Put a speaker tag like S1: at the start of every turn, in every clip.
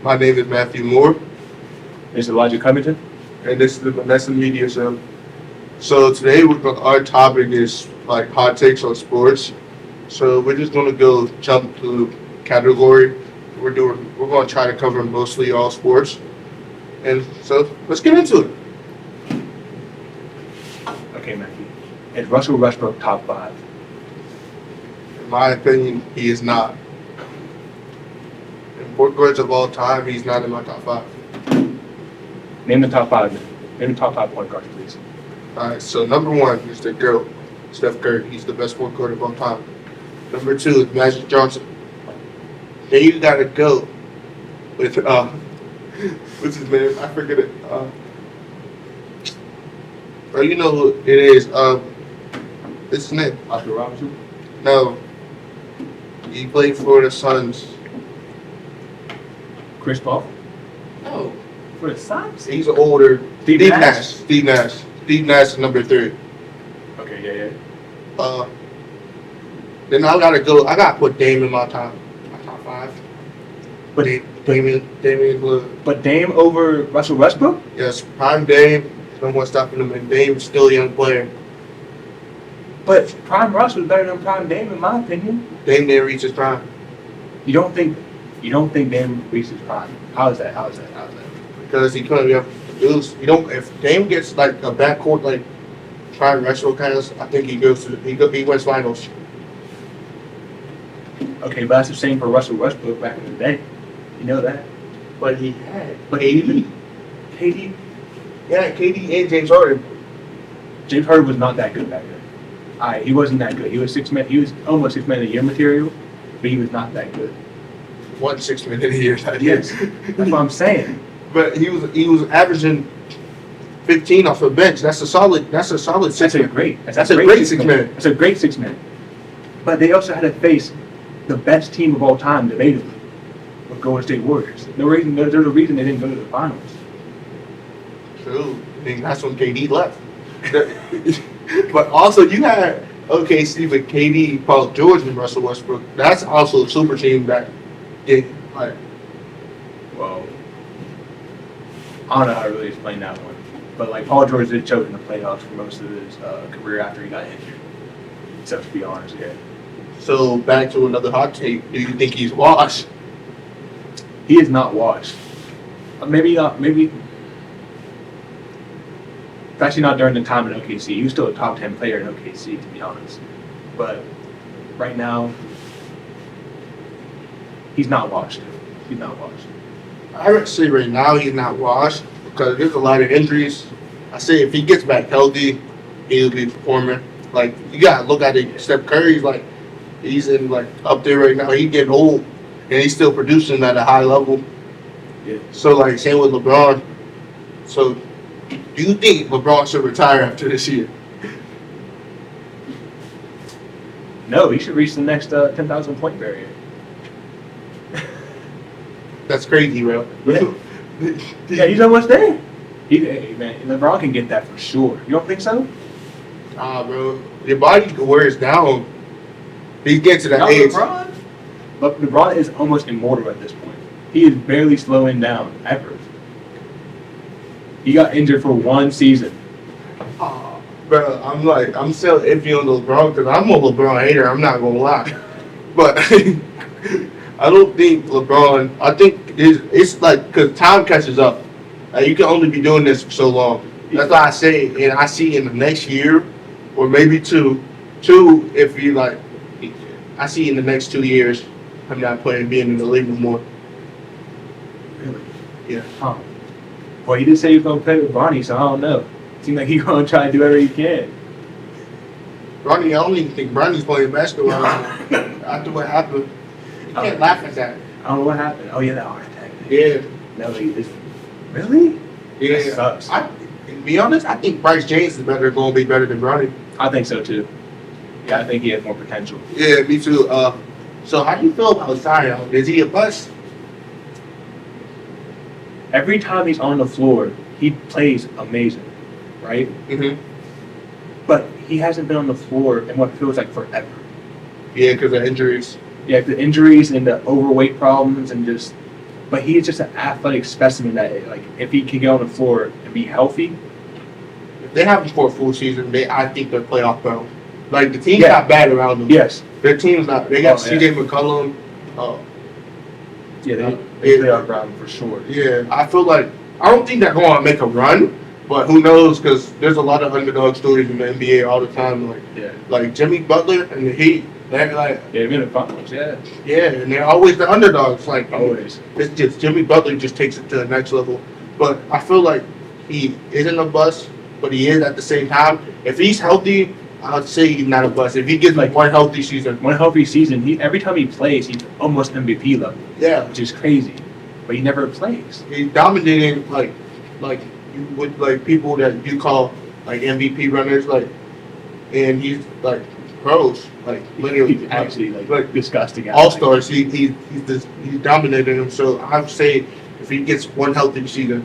S1: My name is Matthew Moore,
S2: It's Elijah Covington.
S1: and this is the Monessen Media Show. So today, our topic is like hot takes on sports. So we're just gonna go jump to category. We're gonna try to cover mostly all sports, and so let's get into it.
S2: Okay, Matthew. Is Russell Westbrook top 5?
S1: In my opinion, he is not. In point guards of all time, he's not in my top 5.
S2: Name the top 5. Name the top 5 point guards, please.
S1: All right, so number 1 is the GOAT, Steph Curry. He's the best point guard of all time. Number 2 is Magic Johnson. Then you gotta go with what's his name? I forget it. Bro, you know who it is? What's his name?
S2: Oscar Robertson.
S1: No, he played for the Suns.
S2: Chris Paul.
S1: No,
S2: For the Suns?
S1: he's older.
S2: Steve Nash.
S1: Steve Nash. Steve Nash is number 3.
S2: Okay, yeah.
S1: Then I gotta put Dame in my top 5.
S2: But
S1: Damian Lillard.
S2: but Dame over Russell Westbrook?
S1: Yes, prime Dame. No one stopping him, and Dame's still a young player.
S2: But Prime Russ was better than Prime Dame, in my opinion.
S1: Dame didn't reach his prime
S2: You don't think Dame reached his prime? How is that?
S1: because he couldn't have produced. You don't. If Dame gets like a backcourt like prime Westbrook has, I think he wins finals.
S2: Okay, but that's the same for Russell Westbrook back in the day. You know that?
S1: But he had.
S2: But
S1: KD.
S2: KD.
S1: Yeah, KD and James Harden.
S2: James Harden was not that good back then. He wasn't that good. He was He was almost 6 man a year material, but he was not that good.
S1: 1 6 minute a year.
S2: Yes, that's what I'm saying.
S1: But he was averaging 15 off the bench. That's a solid 6
S2: That's a
S1: man.
S2: great.
S1: That's a great 6 man.
S2: That's a great 6 man. But they also had to face the best team of all time, debatably, with Golden State Warriors. There's a reason they didn't go to the finals.
S1: True. I think that's when KD left. But also you had OKC with KD, Paul George, and Russell Westbrook. That's also a super team that did like.
S2: Well, I don't know how to really explain that one. But like Paul George did choke in the playoffs for most of his career after he got injured. So to be honest, yeah.
S1: So back to another hot take. Do you think he's washed?
S2: He is not washed. Maybe not. Maybe. Especially not during the time in OKC. He was still a top 10 player in OKC, to be honest. But right now, he's not washed. He's not washed.
S1: I would say right now he's not washed because there's a lot of injuries. I say if he gets back healthy, he'll be performing. Like you gotta look at it. Steph Curry's like he's in like up there right now. He's getting old and he's still producing at a high level.
S2: Yeah.
S1: So like same with LeBron. So do you think LeBron should retire after this year?
S2: No, he should reach the next 10,000 point barrier.
S1: That's crazy, bro.
S2: Yeah. Yeah, he's almost there. Hey, man, LeBron can get that for sure. You don't think so?
S1: Bro, your body wears down. He gets to that
S2: Not
S1: age.
S2: LeBron. But LeBron is almost immortal at this point. He is barely slowing down ever. He got injured for 1 season.
S1: Bro, I'm still iffy on LeBron because I'm a LeBron hater. I'm not gonna lie, but I don't think LeBron. I think it's like because time catches up. You can only be doing this for so long. That's why I say, and I see in the next year or maybe two. If you like, I see in the next 2 years, I'm not being in the league anymore.
S2: Really?
S1: Yeah.
S2: Huh. Well, he did say he was gonna play with Bronny, so I don't know. Seems like he's gonna try to do whatever he can.
S1: Bronny, I don't even think Bronny's playing basketball after what happened. You can't laugh at that.
S2: I don't know what happened. Oh yeah, that heart attack.
S1: Yeah.
S2: No, he is. Really?
S1: Yeah.
S2: That sucks.
S1: To be honest, I think Bryce James is going to be better than Bronny.
S2: I think so too. Yeah, I think he has more potential.
S1: Yeah, me too. So how do you feel about Zion? Is he a bust?
S2: Every time he's on the floor, he plays amazing, right?
S1: Mm-hmm.
S2: But he hasn't been on the floor in what feels like forever.
S1: Yeah, because of injuries.
S2: Yeah, the injuries and the overweight problems and just but he is just an athletic specimen that, like, if he can get on the floor and be healthy.
S1: If they have him for a full season, I think they're playoff bound. Like, the team's
S2: Yeah.
S1: not bad around them.
S2: Yes.
S1: Their team's not. They got
S2: Oh,
S1: C.J. McCollum.
S2: Yeah, they
S1: Yeah.
S2: play our ground for sure.
S1: Yeah, I feel like I don't think they're going to make a run, but who knows? Because there's a lot of underdog stories in the NBA all the time. Like Jimmy Butler and the Heat. They're like,
S2: Yeah, they're in the finals. Yeah,
S1: and they're always the underdogs. Like,
S2: always.
S1: it's just Jimmy Butler just takes it to the next level. But I feel like he isn't a bust, but he is at the same time. If he's healthy, I would say he's not a bust. If he gets like one healthy season,
S2: Every time he plays, he's almost MVP level,
S1: yeah,
S2: which is crazy. But he never plays.
S1: he's dominating like you would like people that you call like MVP runners, like, and he's like pros, like literally
S2: He's actually
S1: like
S2: disgusting.
S1: all stars. He's dominating them. So I'd say if he gets one healthy season,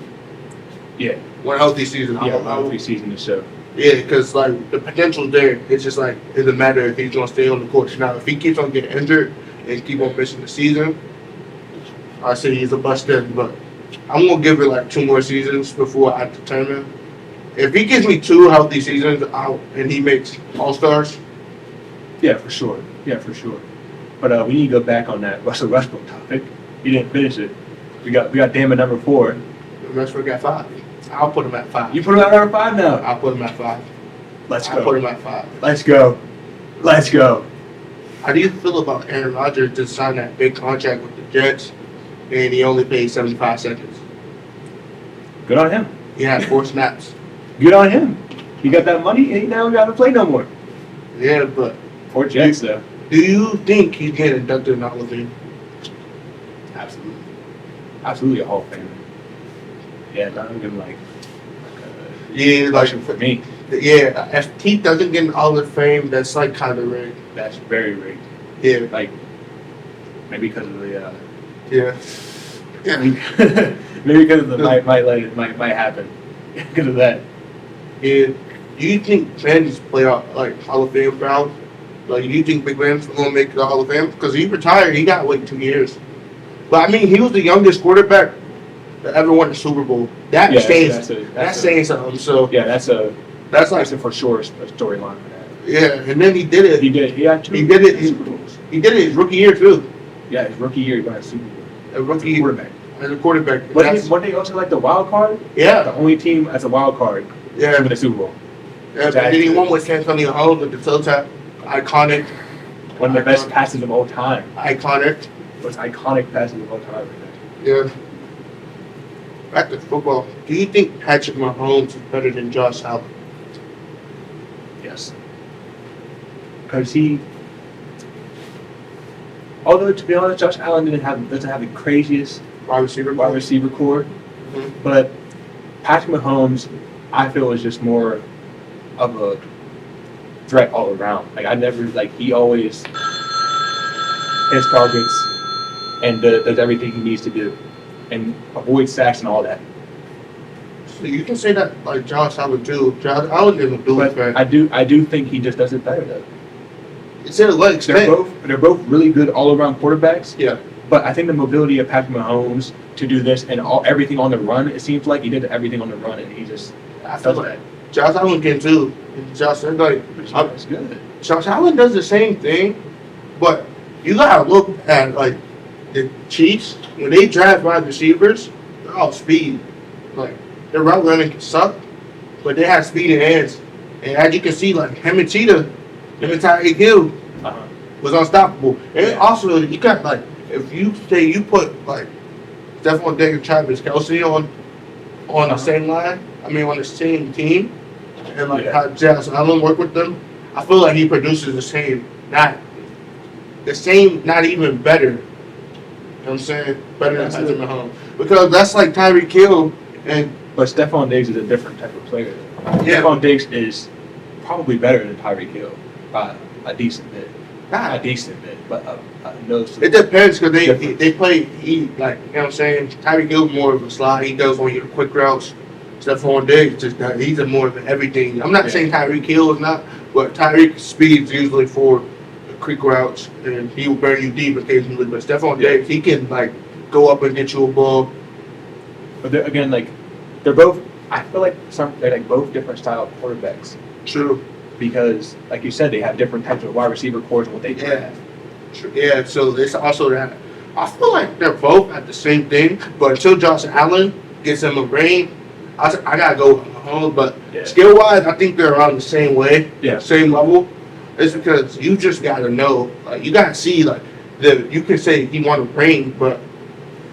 S2: Yeah,
S1: one healthy season,
S2: yeah,
S1: I would,
S2: every season to show.
S1: yeah, because like the potential's there. It's just like it doesn't matter if he's gonna stay on the court. Now, if he keeps on getting injured and keep on missing the season, I say he's a bust then. But I'm gonna give it like 2 more seasons before I determine. If he gives me 2 healthy seasons out and he makes All Stars,
S2: Yeah, for sure. Yeah, for sure. But we need to go back on that Russell Westbrook topic. You didn't finish it. We got Dame at number 4.
S1: the Westbrook got 5. I'll put him at 5.
S2: You put him at number 5 now.
S1: I'll put him at 5.
S2: Let's
S1: I'll put
S2: go.
S1: him at 5.
S2: Let's go. Let's go.
S1: How do you feel about Aaron Rodgers just signed that big contract with the Jets and he only paid 75 seconds?
S2: Good on him.
S1: He had 4 snaps.
S2: Good on him. He got that money and he now got to play no more.
S1: Yeah, but
S2: For Jets, though.
S1: do you think he's getting inducted in the Hall of Fame?
S2: Absolutely. Absolutely a Hall of Famer. Yeah, not even like
S1: Yeah, like
S2: question for me.
S1: yeah. If he doesn't get in the Hall of Fame, that's like kind of rigged.
S2: That's very rigged.
S1: Yeah,
S2: Like, maybe because of the,
S1: yeah, yeah.
S2: maybe because of the might happen. Because of that.
S1: Yeah. Do you think Ben's playoff like Hall of Fame bound? Like, do you think Big Ben's gonna make the Hall of Fame? Because he retired, he got like 2 years. But I mean, he was the youngest quarterback that ever won the Super Bowl. That
S2: Yeah,
S1: says
S2: that's
S1: that's saying something. So
S2: yeah, that's
S1: that's like
S2: a for sure storyline for that.
S1: yeah. And then he did it.
S2: He did. He had 2
S1: He did it.
S2: Super Bowls.
S1: He did it his rookie year too.
S2: Yeah, his rookie year he won a Super Bowl.
S1: A rookie year
S2: Quarterback.
S1: as a quarterback.
S2: But
S1: That's-
S2: one day also like the wild card.
S1: yeah,
S2: The only team as a wild card
S1: yeah.
S2: to win the Super Bowl.
S1: Yeah, but then he won with Antonio Holmes with the toe tap. Iconic.
S2: One of the best passes of all time.
S1: Iconic.
S2: Most iconic passes of all time.
S1: Yeah. Back to football. Do you think Patrick Mahomes is better than Josh Allen?
S2: Yes. Because although to be honest, Josh Allen doesn't have the craziest
S1: Wide receiver.
S2: wide receiver core,
S1: Mhm.
S2: but Patrick Mahomes, I feel, is just more of a threat all around. Like he always hits targets and does everything he needs to do, and avoids sacks and all that.
S1: So you can say that like Josh Allen too. Josh Allen doesn't do it,
S2: But
S1: man.
S2: I do think he just does it better though.
S1: It's in a leg
S2: They're both really good all around quarterbacks.
S1: Yeah.
S2: But I think the mobility of Patrick Mahomes to do this and everything on the run, it seems like he did everything on the run, and he just
S1: I feel
S2: does
S1: like
S2: that.
S1: Josh Allen can too. Josh
S2: That's good.
S1: Josh Allen does the same thing, but you gotta look at like the Chiefs when they draft wide receivers. They're all speed. Like their route running can suck, but they have speed in hands. And as you can see, like him and Tyreek Hill
S2: Uh-huh.
S1: was unstoppable. And
S2: Yeah.
S1: also, you got like if you say you put like Stephon Diggs and Travis Kelce on the same line, I mean on the same team, and like
S2: Yeah.
S1: how Josh Allen work with them, I feel like he produces the same, not even better. You know what I'm saying? Better than Patrick Mahomes. Because that's like Tyreek Hill and
S2: But Stephon Diggs is a different type of player.
S1: Yeah.
S2: Stephon Diggs is probably better than Tyreek Hill by a decent bit. Not a
S1: God,
S2: decent bit, but no.
S1: it depends because
S2: Difference.
S1: they play, you know what I'm saying? Tyreek Hill more of a slide. He does on your quick routes. Stephon Diggs, he's a more of an everything. I'm not
S2: Yeah.
S1: saying Tyreek Hill is not, but Tyreek speeds usually for quick routes, and he will burn you deep occasionally. But Stephon
S2: Yeah.
S1: Diggs, he can like go up and get you a ball.
S2: But again, like they're both. I feel like they're like both different style quarterbacks
S1: True.
S2: because, like you said, they have different types of wide receiver cores and what they draft.
S1: True. Yeah. So it's also that. I feel like they're both at the same thing, but until Josh Allen gets in the ring, I gotta go with Mahomes. But skill wise, I think they're around the same way, same level. It's because you just gotta know, like you gotta see, like you can say he won a ring, but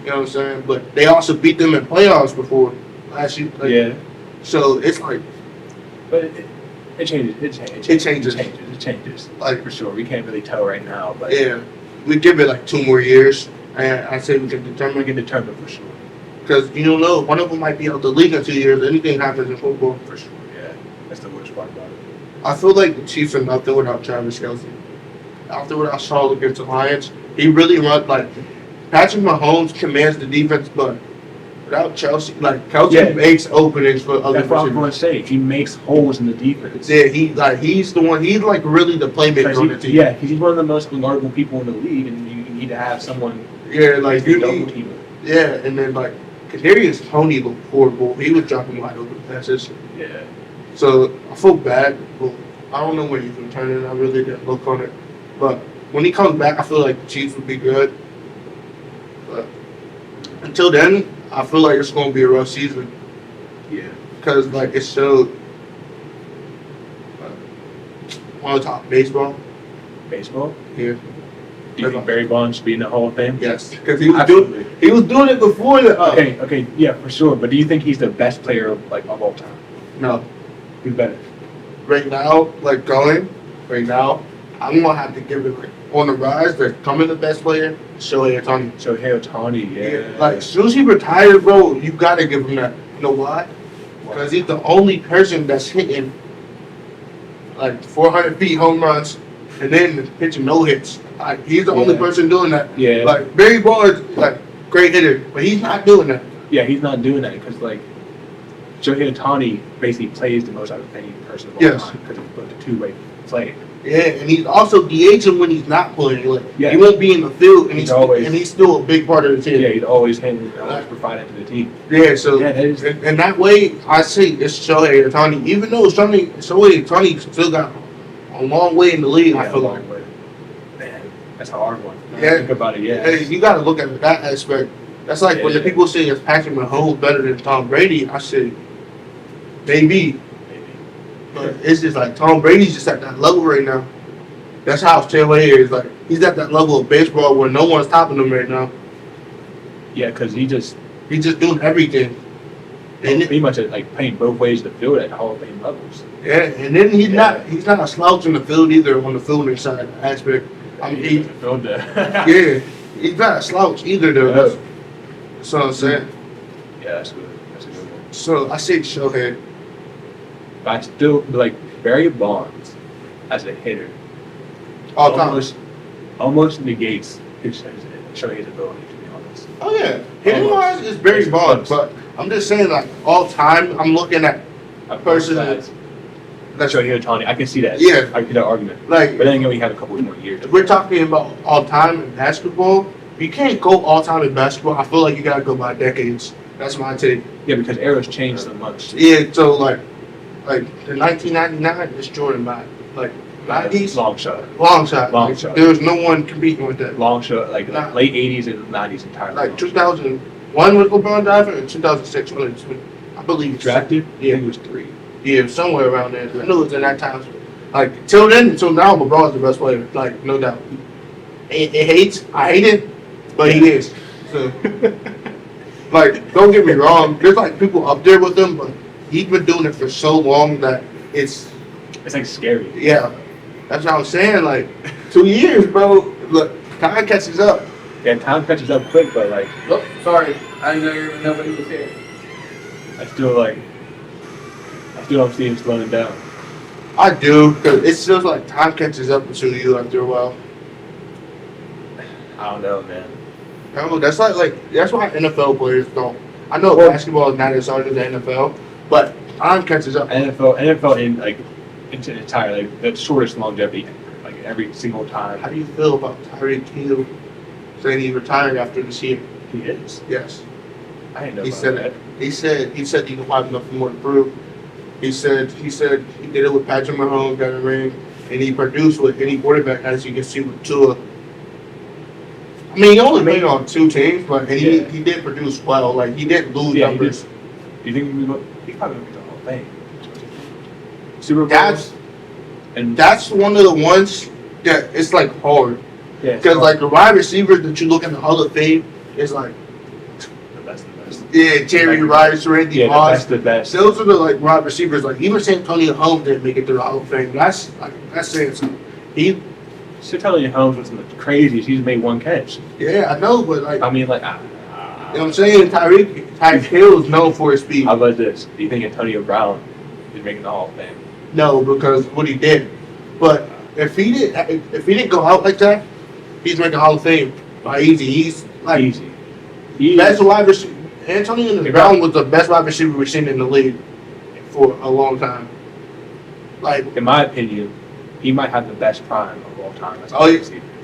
S1: you know what I'm saying. But they also beat them in playoffs before last year. Like, so it's like,
S2: but it changes. It changes.
S1: Like
S2: for sure, we can't really tell right now. But
S1: we give it like 2 more years, and I say we can determine.
S2: We can determine for sure.
S1: Because you don't know, one of them might be out the league in 2 years. Anything happens in football.
S2: For sure, yeah. That's the worst part about it.
S1: I feel like the Chiefs are nothing without Travis Kelce. After what I saw against the Lions, he really run like Patrick Mahomes commands the defense, but without Chelsea, like Kelce makes openings for other.
S2: That's what I was going to say. He makes holes in the defense.
S1: Yeah, he's the one. He's like really the playmaker on the team.
S2: Yeah, he's one of the most remarkable people in the league, and you need to have someone.
S1: Yeah, like you
S2: double
S1: need.
S2: Team.
S1: Yeah, and then like Kadarius Toney looked horrible. He was dropping wide open passes.
S2: Yeah.
S1: So I feel bad. But I don't know when he's returning. I really didn't look on it. But when he comes back, I feel like the Chiefs would be good. But until then, I feel like it's going to be a rough season.
S2: Yeah.
S1: Because like it showed. Want to talk baseball?
S2: Baseball?
S1: Yeah.
S2: Do you think Barry Bonds should be in the Hall of Fame?
S1: Yes, because he was doing it before the.
S2: Okay, yeah, for sure. But do you think he's the best player of all time?
S1: No.
S2: Who's better?
S1: Right now, I'm gonna have to give it like on the rise. They're coming the best player, Shohei
S2: Ohtani, yeah.
S1: Like as soon as he retires, bro, you gotta give him that. You know why? Because he's the only person that's hitting like 400 feet home runs and then pitching no hits. Like he's the only person doing that.
S2: Yeah.
S1: Like Barry Bonds, like great hitter, but he's not doing that.
S2: Yeah, he's not doing that because like Shohei Ohtani basically plays the most out of any person of all time because he's the two-way play.
S1: Yeah, and he's also DHing when he's not playing. Like he won't be in the field, and he's still a big part of the team.
S2: Yeah, he's always hitting, always providing to the team.
S1: Yeah, so and that way, I say it's Shohei Ohtani. Even though Shohei Ohtani still got a long way in the league, I feel like.
S2: Man, that's a hard one.
S1: Yeah,
S2: think about it. Yeah,
S1: hey, you got to look at that aspect. That's like when the people say is Patrick Mahomes better than Tom Brady. I say maybe. But it's just like Tom Brady's just at that level right now. That's how Shohei is. Like he's at that level of baseball where no one's topping him right now.
S2: Yeah, because he's just
S1: doing everything.
S2: And pretty much like playing both ways of the field at Hall of Fame levels.
S1: Yeah, and then he's not a slouch in the field either on the fielding side aspect. I mean, he's not a slouch either though. That's what I'm saying.
S2: Yeah, that's good. That's a good one.
S1: So I say Shohei.
S2: But I still like Barry Bonds as a hitter. Almost negates Shohei's ability, to be honest.
S1: Oh yeah, hitting wise is Barry Bonds, but I'm just saying like all time. I'm looking at a person that's
S2: Shohei Ohtani. I can see that.
S1: Yeah,
S2: I can see that argument.
S1: Like,
S2: but then again, we have a couple more years.
S1: If we're talking about all time in basketball, you can't go all time in basketball. I feel like you gotta go by decades. That's my take.
S2: Yeah, because eras change so much.
S1: Yeah, so like the 1999 is Jordan by like 90s.
S2: Long shot.
S1: There's no one competing with that.
S2: Long shot, like late 80s and 90s entirely.
S1: Like 2001 was LeBron drafted, and 2006 I believe
S2: drafted.
S1: Yeah,
S2: I think it was 3.
S1: Yeah, somewhere around there. I know it was in that time. Like till then, until now, LeBron's the best player. Like no doubt. I hate it, but he is. So, like, don't get me wrong. There's like people up there with him, but he's been doing it for so long that it's
S2: like scary.
S1: Yeah, that's what I'm saying. Like 2 years, bro. Look, time catches up.
S2: Yeah, time catches up quick, but like.
S3: Oh, sorry. I didn't know nobody was here.
S2: I still don't see him slowing down.
S1: I do, because it feels like time catches up to you after a while.
S2: I don't know, man.
S1: No, that's why NFL players don't. I know basketball is not as hard as the NFL, but time catches up.
S2: NFL in like it's entirely like, the shortest longevity, like every single time.
S1: How do you feel about Tyreek Hill saying he retired after this year?
S2: He is.
S1: Yes.
S2: I didn't know
S1: He
S2: about
S1: said
S2: that.
S1: it. He said he don't have nothing more to prove. He said he did it with Patrick Mahomes, got a ring, and he produced with any quarterback, as you can see with Tua. I mean, he only played on 2 teams, but he did produce well. Like, he didn't lose numbers.
S2: Do you think he's probably gonna get the whole thing? Super Bowl.
S1: That's one of the ones that it's like hard.
S2: Yeah,
S1: Because like the wide receivers that you look in the Hall of Fame is like
S2: the best.
S1: yeah, Jerry Rice, Randy
S2: Yeah,
S1: Moss.
S2: the best.
S1: Those are the like wide receivers. Like even Santonio Holmes didn't make it to the Hall of Fame. That's saying something.
S2: Santonio Holmes wasn't the craziest. He's made 1 catch.
S1: Yeah, I know, but like
S2: I mean, like,
S1: you know what I'm saying? Tyreek Hill is known for his speed.
S2: how about this? Do you think Antonio Brown is making the Hall of Fame?
S1: No, because what he did. But if he didn't go out like that, he's making Hall of Fame by easy. He's like
S2: Easy.
S1: best wide receiver. Antonio Brown was the best wide receiver we've seen in the league for a long time. Like,
S2: in my opinion, he might have the best prime of all time. That's
S1: oh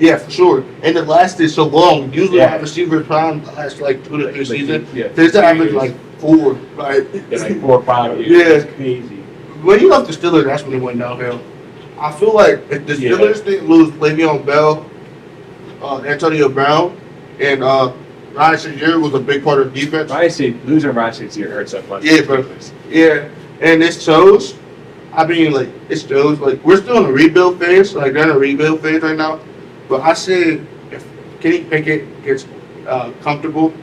S1: yeah, for sure. And it lasted so long. Usually, wide receiver prime lasts like 2 to 3 seasons.
S2: Yeah,
S1: This average like 4. Like,
S2: yeah, like 4 or 5 years.
S1: Yeah.
S2: It's crazy.
S1: when he left the Steelers, that's when it went downhill. I feel like if the Steelers didn't lose Le'Veon Bell, Antonio Brown, and Ryan Shazier was a big part of defense.
S2: Losing Ryan Shazier hurts so much.
S1: Yeah, bro. Yeah, and it shows. I mean, like, it shows. Like, we're still in a rebuild phase. Like, they're in a rebuild phase right now. But I say if Kenny Pickett gets comfortable,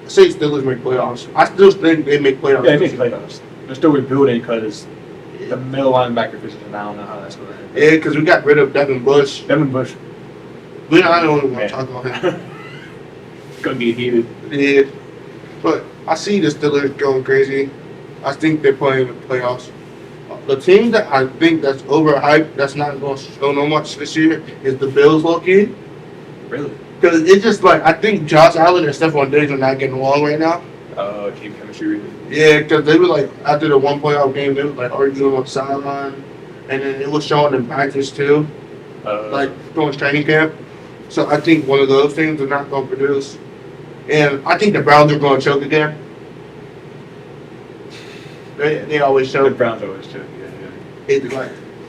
S1: I say Steelers make playoffs. I still think they make playoffs.
S2: Yeah, they make playoffs. They're still rebuilding because the middle linebacker position, I don't know how that's going to end.
S1: Yeah, because we got rid of Devin Bush.
S2: Devin Bush.
S1: I don't even want to talk about him.
S2: It's going to get heated.
S1: Yeah, but I see the Steelers going crazy. I think they're playing in the playoffs. The team that I think that's overhyped, that's not going to show no much this year, is the Bills, low-key.
S2: Really?
S1: Because it's just like, I think Josh Allen and Stephon Diggs are not getting along right now.
S2: Team chemistry.
S1: Yeah, because they were like, after the one playoff game, they were like arguing on the sideline. And then it was showing in practice too, like during training camp. So I think one of those things are not going to produce. And I think the Browns are going to choke again. They always choke.
S2: The Browns always choke.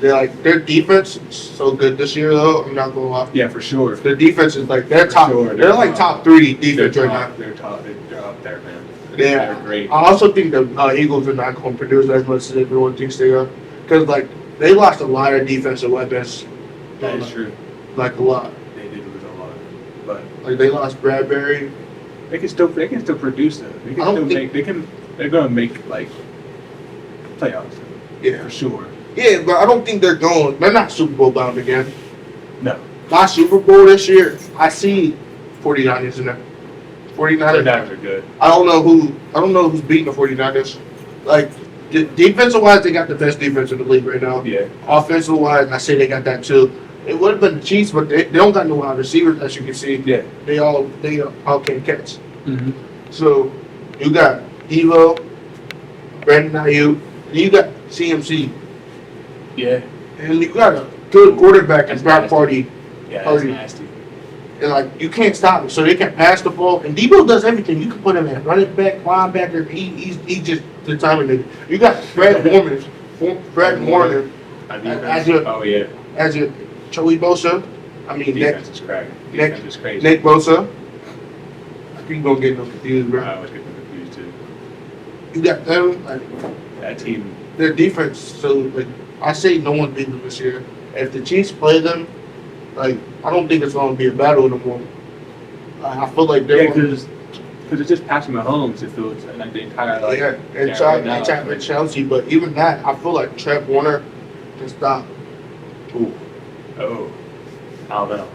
S1: They're like their defense is so good this year though. I'm not gonna lie.
S2: Yeah, for sure.
S1: Their defense is like they're top.
S2: Sure,
S1: they're like top 3 defense right now.
S2: They're top. They're up there, man.
S1: Yeah,
S2: They're great.
S1: I also think the Eagles are not going to produce as much as everyone thinks they are, because like they lost a lot of defensive weapons.
S2: That is true.
S1: Like a lot.
S2: They did lose a lot, but
S1: like they lost Bradbury.
S2: They can still produce though. They can still make. They're gonna make like playoffs.
S1: Yeah,
S2: for sure.
S1: Yeah, but I don't think they're going. They're not Super Bowl bound again.
S2: No.
S1: My Super Bowl this year, I see 49ers in there. 49ers
S2: are good.
S1: I don't know who's beating the 49ers. Like, defensive wise, they got the best defense in the league right now.
S2: Yeah.
S1: Offensive wise, I say they got that too. It would have been the Chiefs, but they don't got no wide receivers, as you can see.
S2: Yeah.
S1: They all can catch.
S2: Mm-hmm.
S1: So you got Devo, Brandon Ayuk, and you got CMC.
S2: Yeah.
S1: And you got a good quarterback in Brock Purdy.
S2: Yeah, that's nasty.
S1: And like you can't stop him, so they can pass the ball. And Debo does everything. You can put him in running back, linebacker. He just determined it. You got Fred Warner as your Joey Bosa. I mean,
S2: defense is cracking. Defense is crazy.
S1: Nick Bosa. I think you're gonna get them confused, bro.
S2: I always get them confused too.
S1: You got them. Like,
S2: that team.
S1: Their defense. So like I say, no one beat them this year. If the Chiefs play them, like, I don't think it's going to be a battle anymore. I feel like they're
S2: because it's just Patrick Mahomes. It feels like the entire
S1: and Chelsea. But even that, I feel like Trev Warner can stop.
S2: Ooh. Oh. I don't know.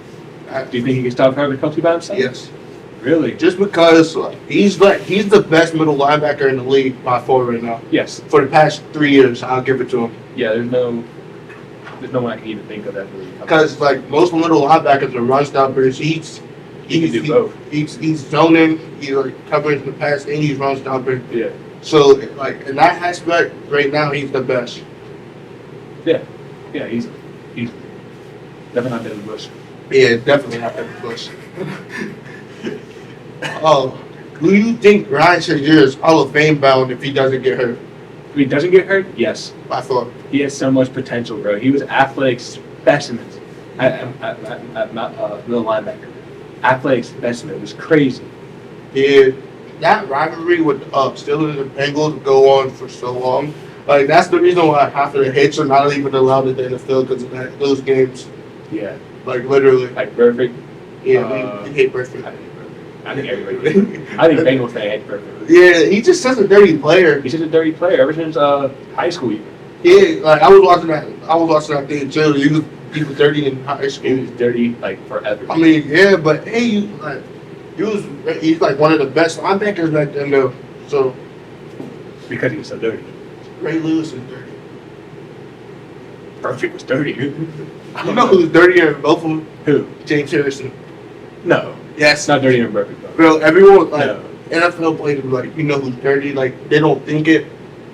S2: Do you think he can stop Herbert Kelsey by himself?
S1: Yes.
S2: Really?
S1: Just because he's the best middle linebacker in the league by far right now.
S2: Yes.
S1: For the past 3 years, I'll give it to him.
S2: Yeah. There's no one I can even think of that really.
S1: Because like most middle linebackers are run stoppers. He can do both. He's zoning. He's like covering the pass and he's run stopping.
S2: Yeah.
S1: So like in that aspect, right now he's the best.
S2: Yeah. Yeah. He's definitely not Devin Bush.
S1: Yeah, definitely not Devin Bush. Oh, do you think Ryan Shazier is Hall of Fame bound if he doesn't get hurt?
S2: If he doesn't get hurt, yes.
S1: I thought.
S2: He has so much potential, bro. He was athletic specimen at middle linebacker. Athletic specimen. It was crazy.
S1: Yeah, that rivalry with Steelers and Bengals would go on for so long. Like, that's the reason why half of the hits are not even allowed in the NFL because of those games.
S2: Yeah.
S1: Like, literally.
S2: Like, perfect.
S1: Yeah, we hate Burfict.
S2: I think everybody did. I think Bengals fan hate perfect.
S1: Yeah, he's just such a dirty player.
S2: He's just a dirty player ever since high school. Even.
S1: Yeah, like I was watching that thing too. He was dirty in high
S2: He
S1: school.
S2: was dirty like forever.
S1: I mean, yeah, but hey, he's like one of the best linebackers back then though. So
S2: because he was so dirty.
S1: Ray Lewis is dirty.
S2: Perfect was dirty.
S1: You know who's dirtier than both of them?
S2: Who?
S1: James Harrison.
S2: No.
S1: Yes.
S2: It's not dirtier than perfect though.
S1: Bro, everyone like
S2: No.
S1: NFL players like you know who's dirty. Like they don't think it,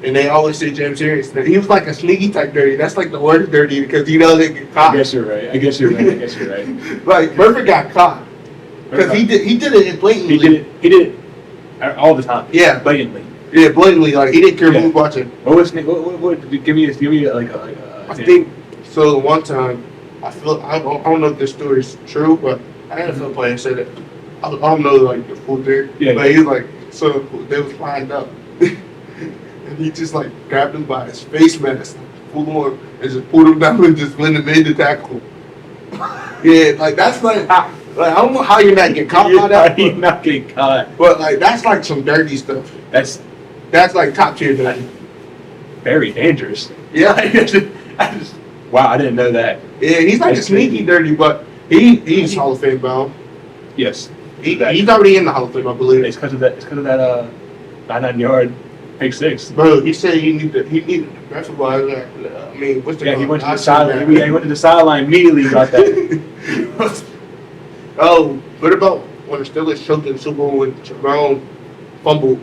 S1: and they always say James Harrison. He was like a sneaky type dirty. That's like the worst dirty because you know they get caught.
S2: I guess you're right.
S1: Like Burfict got caught because he did it blatantly.
S2: He did it all the time.
S1: Yeah.
S2: Blatantly.
S1: Yeah, blatantly. Like he didn't care
S2: Yeah.
S1: who was watching.
S2: What was what give me like a
S1: I think so. One time, I don't know if this story is true, but an NFL player said it. I don't know like the full thing.
S2: Yeah.
S1: But he was like, so they was lined up, and he just like grabbed him by his face mask, pulled him on, and just pulled him down and just went and made the tackle. Yeah, like that's like I don't know how you're not getting caught by that.
S2: You're not getting caught.
S1: But like that's like some dirty stuff.
S2: That's
S1: Like top tier dirty.
S2: very dangerous.
S1: Yeah.
S2: Wow, I didn't know that.
S1: Yeah, he's like
S2: That's
S1: a sneaky
S2: crazy.
S1: dirty, but he's Hall of Fame bound.
S2: Yes.
S1: He's already in the Hall of Fame, I believe.
S2: It's because of that 99-yard pick six.
S1: Bro, he said he needed to breathalyze that. I mean, what's the
S2: Yeah, he went to the sideline. He went to the sideline immediately. Got that.
S1: Oh, what about when the Steelers choked in the Super Bowl when Jerome fumbled?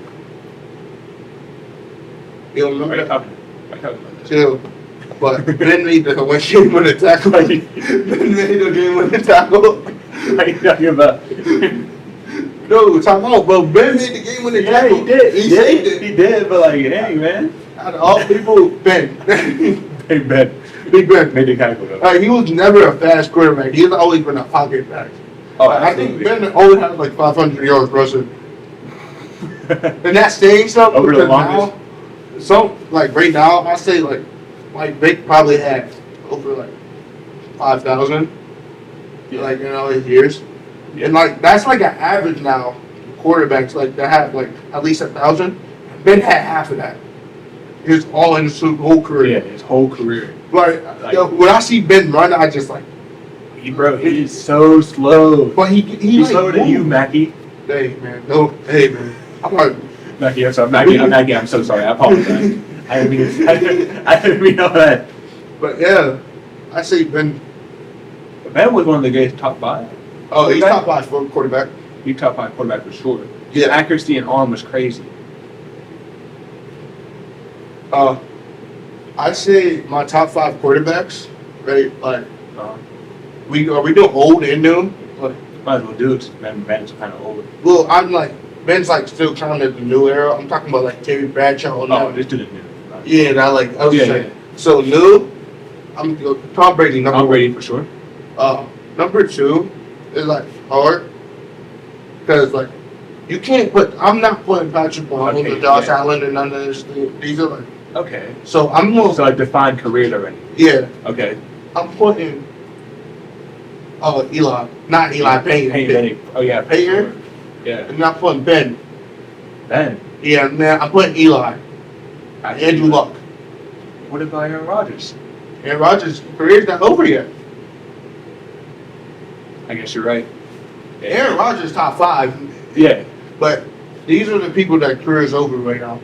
S1: You don't
S2: Are
S1: remember
S2: you
S1: that?
S2: talking about this?
S1: Chill. But Ben made the game winning tackle. Ben made the game winning tackle.
S2: What are you talking about?
S1: No, talk about, but Ben made the game winning
S2: Yeah,
S1: tackle.
S2: he did.
S1: He saved it.
S2: He did, but like, hey, man.
S1: Out of all people, Ben.
S2: Big Ben.
S1: Big Ben.
S2: Made the tackle though.
S1: He was never a fast quarterback. He's always been a pocket back.
S2: Oh,
S1: I think
S2: absolutely.
S1: Ben only had like 500 yards rushing. And that's saying something
S2: Over the
S1: because
S2: longest.
S1: now, so like right now, I say like Vic probably had over like 5,000, like in all his years, and like that's like an average now. Quarterbacks like that have like at least 1,000. Ben had half of that. His all in his whole career.
S2: Yeah, his whole career.
S1: Like, yo, when I see Ben run, I just like.
S2: He is so slow.
S1: But he's
S2: He's
S1: like,
S2: slower than you, Mackie.
S1: Hey man, no, hey man. I'm like,
S2: Mackie, I'm sorry. Mackie, I'm so sorry. I apologize. I didn't mean all that.
S1: but yeah, I say Ben.
S2: Ben was one of the guys top five.
S1: Oh, he's
S2: Quarterback?
S1: top 5 for quarterback.
S2: He top five quarterback for sure. His
S1: Yeah.
S2: accuracy and arm was crazy.
S1: I say my top 5 quarterbacks. Right, like
S2: Uh,
S1: we doing old and new. Like,
S2: might as well do it. 'Cause Ben's kind of old.
S1: well, I'm like Ben's like still kind of the new era. I'm talking about like Terry Bradshaw. And
S2: Oh,
S1: that.
S2: this dude is new.
S1: Yeah, and I was
S2: Yeah,
S1: saying.
S2: yeah.
S1: So new. I'm gonna go Tom Brady number
S2: Tom
S1: one.
S2: Brady for sure.
S1: Number 2 is like hard because like you can't put. I'm not putting Patrick Mahomes
S2: Okay,
S1: or Josh
S2: yeah.
S1: Allen and none of this. These are like.
S2: Okay.
S1: So I'm going.
S2: So like defined career already.
S1: Yeah,
S2: Okay.
S1: I'm putting. Eli, not Eli Payne.
S2: Payne. Oh yeah. for
S1: Payne?
S2: sure. Yeah.
S1: I'm not putting Ben.
S2: Ben.
S1: Yeah, man, I'm putting Eli. Andrew Luck.
S2: What about Aaron Rodgers?
S1: Aaron Rodgers' career's not over yet.
S2: I guess you're right. Yeah.
S1: Aaron Rodgers top 5,
S2: Yeah.
S1: but these are the people that career's over right now.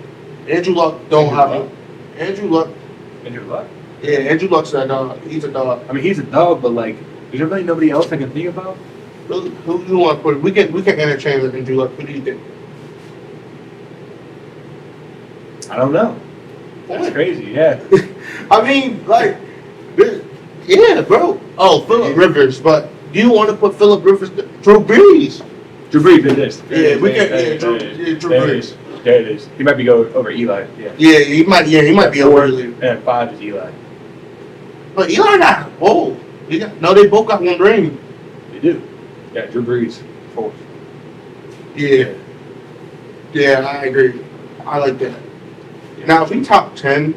S1: Andrew Luck don't
S2: Andrew
S1: have
S2: Luck?
S1: it. Andrew Luck.
S2: Andrew Luck.
S1: Yeah, Andrew Luck's a dog. He's a dog.
S2: I mean, he's a dog, but like, is there really nobody else I can think about?
S1: Who you want to put? We can interchange with Andrew Luck. Who do you think?
S2: I don't know. That's crazy. Yeah.
S1: I mean, like, yeah, bro. Oh, Phillip Rivers, but do you want to put Phillip Rivers? Drew Brees.
S2: Drew Brees did this.
S1: Yeah, we can.
S2: There
S1: Yeah, Drew
S2: it
S1: Brees.
S2: is. There it is. He might be go over Eli. Yeah.
S1: Yeah, he might. Yeah, he might be over.
S2: And 5 is Eli.
S1: But Eli got whoa. No, they both got one ring.
S2: They do. Yeah, Drew Brees 4th.
S1: Yeah. Yeah, I agree. I like that. Now, if we top 10,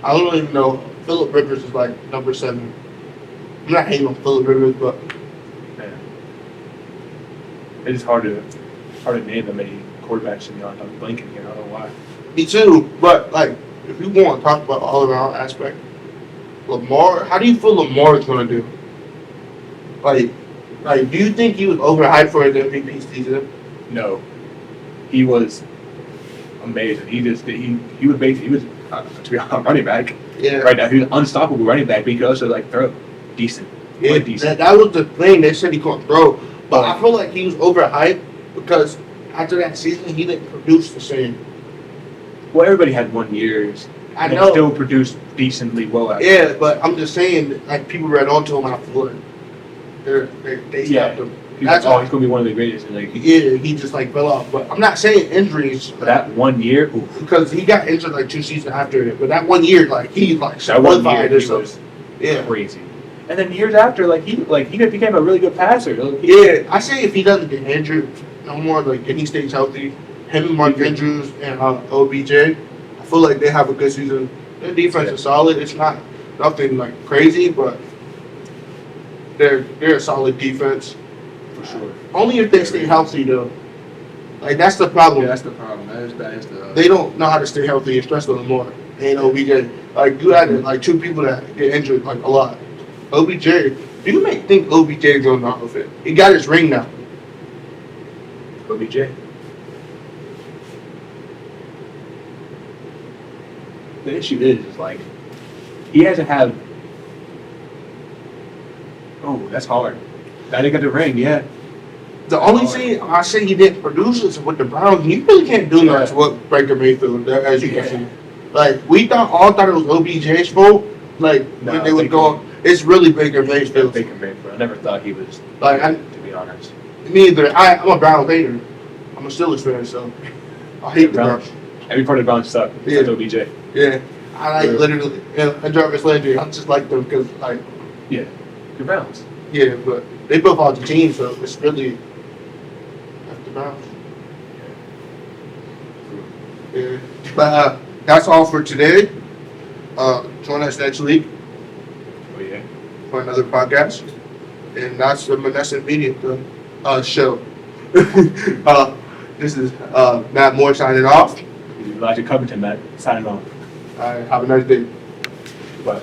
S1: I don't even know. Phillip Rivers is like number 7. I'm not hating on Phillip Rivers, but
S2: Yeah. It's hard to name that many quarterbacks to be honest. I'm blanking here. I don't know why.
S1: me too. But like, if we want to talk about all around aspect, Lamar, how do you feel Lamar is going to do? Like, do you think he was overhyped for his MVP season?
S2: No, he was amazing. He was basically to be honest, running back.
S1: Yeah.
S2: Right now, he was an unstoppable running back, but he could also like throw decent.
S1: Yeah,
S2: Decent.
S1: that was the thing. They said he couldn't throw, but I feel like he was overhyped because after that season, he didn't produce the same.
S2: Well, everybody had 1 year.
S1: I
S2: and
S1: know.
S2: Still produced decently well. After
S1: Yeah, but I'm just saying, like people read onto him afterward. They
S2: Yeah.
S1: stopped him.
S2: He's
S1: That's
S2: he's gonna be one of the greatest. And like
S1: Yeah, he just like fell off. But I'm not saying injuries.
S2: that 1 year, oof,
S1: Because he got injured like 2 seasons after it. But that 1 year, like he like
S2: that 1 year
S1: solidified
S2: he
S1: himself.
S2: was
S1: Yeah.
S2: crazy. And then years after, he became a really good passer.
S1: Yeah, I say if he doesn't get injured no more, like and he stays healthy, him and Mark Andrews and OBJ, I feel like they have a good season. Their defense is solid. It's not nothing like crazy, but they're a solid defense.
S2: For sure.
S1: Only if they stay healthy though. Like that's the problem.
S3: Yeah, that's the problem. That is the.
S1: They don't know how to stay healthy, especially Lamar and OBJ. Like you had like 2 people that get injured like a lot. OBJ, do you think OBJ is going off of it? He got his ring now.
S2: OBJ. The issue is like he hasn't had. Oh, that's hard. Now they got the ring, yeah.
S1: The only thing I say he didn't produce is with the Browns. You really can't do much with Baker Mayfield, as you can see. Like we all thought it was OBJ's fault. Like
S2: No,
S1: when they would
S2: Baker.
S1: go, it's really Baker Mayfield.
S2: Baker Mayfield. I never thought he was.
S1: Like
S2: to be honest.
S1: me either. I'm a Browns hater. I'm a Steelers fan, so I hate the Browns.
S2: Every part of the Browns suck.
S1: Yeah.
S2: Except OBJ.
S1: Yeah, I like
S2: Yeah.
S1: literally and Jarvis Landry. I just like them because like
S2: Yeah. The Browns.
S1: yeah, but they both on the team, so it's really the Browns. Yeah, but that's all for today. Join us next week
S2: Oh yeah.
S1: for another podcast, and that's the Monessen Media Show. This is Matt Moore signing off.
S2: Elijah Covington, Matt, signing off.
S1: Have a nice day.
S2: Bye.